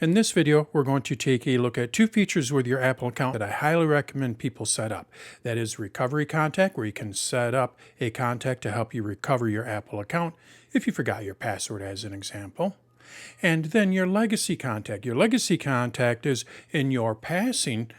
In this video, we're going to take a look at two features with your Apple account that I highly recommend people set up. That is Recovery Contact, where you can set up a contact to help you recover your Apple account if you forgot your password, as an example. And then your Legacy Contact. Your Legacy Contact is in your passing.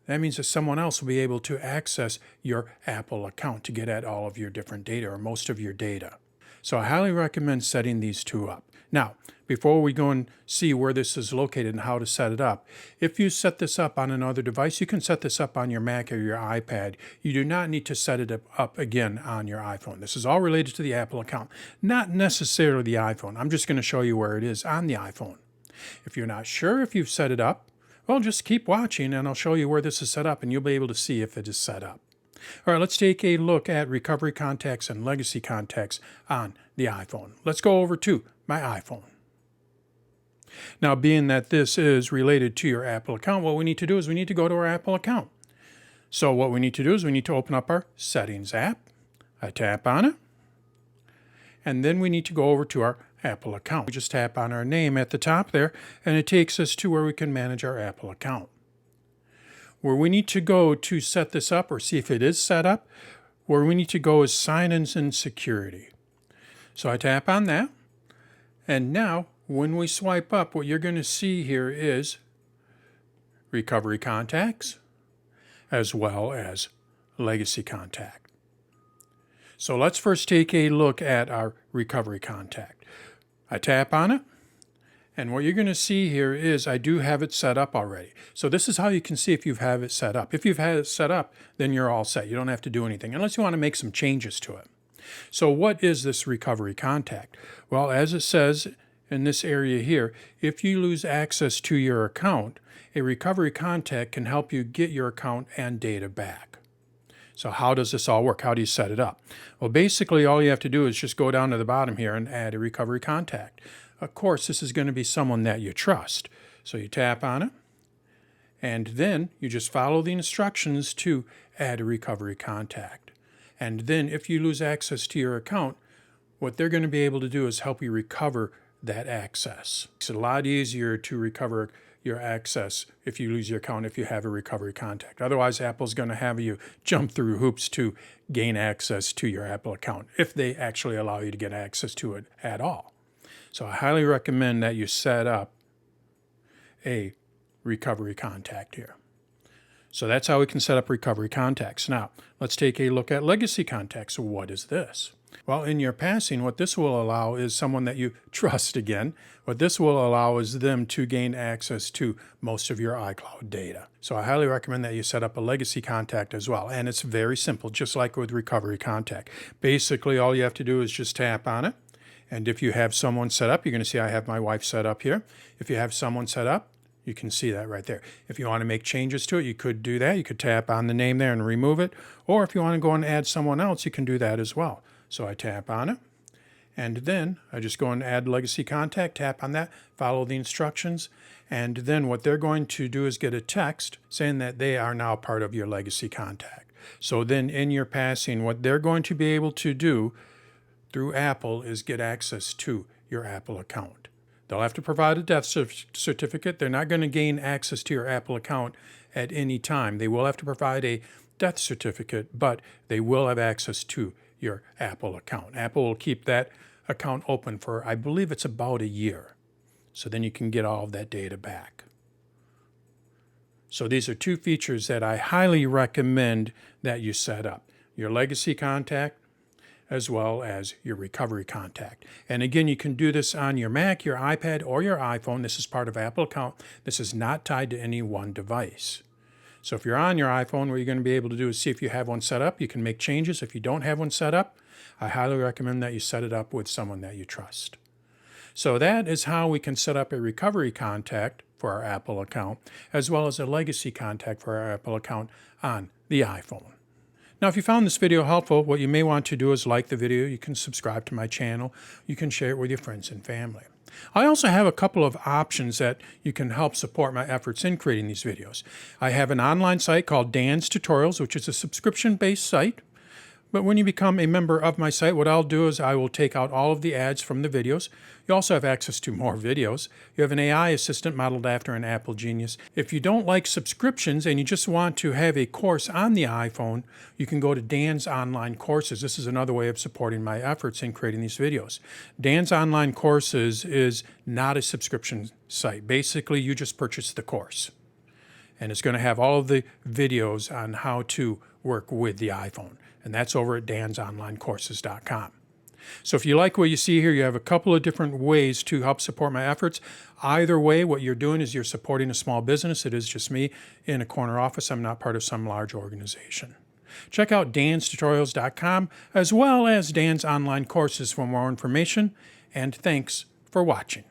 That means that someone else will be able to access your Apple account to get at all of your different data or most of your data. So I highly recommend setting these two up. Now, before we go and see where this is located and how to set it up, if you set this up on another device, you can set this up on your Mac or your iPad. You do not need to set it up again on your iPhone. This is all related to the Apple account, not necessarily the iPhone. I'm just going to show you where it is on the iPhone. If you're not sure if you've set it up, well, just keep watching and I'll show you where this is set up and you'll be able to see if it is set up. All right, let's take a look at Recovery Contacts and Legacy Contacts on the iPhone. Let's go over to my iPhone. Now, being that this is related to your Apple account, what we need to do is we need to go to our Apple account. So what we need to do is we need to open up our Settings app. I tap on it. And then we need to go over to our Apple account. We just tap on our name at the top there, and it takes us to where we can manage our Apple account. Where we need to go to set this up or see if it is set up, where we need to go is Sign-ins and Security. So I tap on that, and now when we swipe up, what you're going to see here is Recovery Contacts as well as Legacy Contact. So let's first take a look at our Recovery Contact. I tap on it. And what you're going to see here is I do have it set up already. So this is how you can see if you have it set up. If you've had it set up, then you're all set. You don't have to do anything unless you want to make some changes to it. So what is this Recovery Contact? Well, as it says in this area here, if you lose access to your account, a Recovery Contact can help you get your account and data back. So how does this all work? How do you set it up? Well, basically all you have to do is just go down to the bottom here and add a Recovery Contact. Of course, this is going to be someone that you trust. So you tap on it, and then you just follow the instructions to add a Recovery Contact. And then if you lose access to your account, what they're going to be able to do is help you recover that access. It's a lot easier to recover your access if you lose your account if you have a Recovery Contact. Otherwise, Apple's going to have you jump through hoops to gain access to your Apple account if they actually allow you to get access to it at all. So I highly recommend that you set up a Recovery Contact here. So that's how we can set up Recovery Contacts. Now, let's take a look at Legacy Contacts. So what is this? Well, in your passing, what this will allow is someone that you trust again. What this will allow is them to gain access to most of your iCloud data. So I highly recommend that you set up a Legacy Contact as well. And it's very simple, just like with Recovery Contact. Basically, all you have to do is just tap on it. And if you have someone set up, you're going to see I have my wife set up here. If you have someone set up, you can see that right there. If you want to make changes to it, you could do that. You could tap on the name there and remove it. Or if you want to go and add someone else, you can do that as well. So I tap on it. And then I just go and add Legacy Contact, tap on that, follow the instructions. And then what they're going to do is get a text saying that they are now part of your Legacy Contact. So then in your passing, what they're going to be able to do through Apple is get access to your Apple account. They'll have to provide a death certificate. They're not going to gain access to your Apple account at any time. They will have to provide a death certificate, but they will have access to your Apple account. Apple will keep that account open for, I believe it's about a year. So then you can get all of that data back. So these are two features that I highly recommend that you set up. Your Legacy Contact as well as your Recovery Contact. And again, you can do this on your Mac, your iPad, or your iPhone. This is part of Apple account. This is not tied to any one device. So if you're on your iPhone, what you're going to be able to do is see if you have one set up. You can make changes. If you don't have one set up, I highly recommend that you set it up with someone that you trust. So that is how we can set up a Recovery Contact for our Apple account, as well as a Legacy Contact for our Apple account on the iPhone. Now, if you found this video helpful, what you may want to do is like the video. You can subscribe to my channel. You can share it with your friends and family. I also have a couple of options that you can help support my efforts in creating these videos. I have an online site called Dan's Tutorials, which is a subscription-based site. But when you become a member of my site, what I'll do is I will take out all of the ads from the videos. You also have access to more videos. You have an AI assistant modeled after an Apple genius. If you don't like subscriptions and you just want to have a course on the iPhone, you can go to Dan's Online Courses. This is another way of supporting my efforts in creating these videos. Dan's Online Courses is not a subscription site. Basically, you just purchase the course. And it's going to have all of the videos on how to work with the iPhone. And that's over at dansonlinecourses.com. So if you like what you see here, you have a couple of different ways to help support my efforts. Either way, what you're doing is you're supporting a small business. It is just me in a corner office. I'm not part of some large organization. Check out danstutorials.com as well as Dan's Online Courses for more information. And thanks for watching.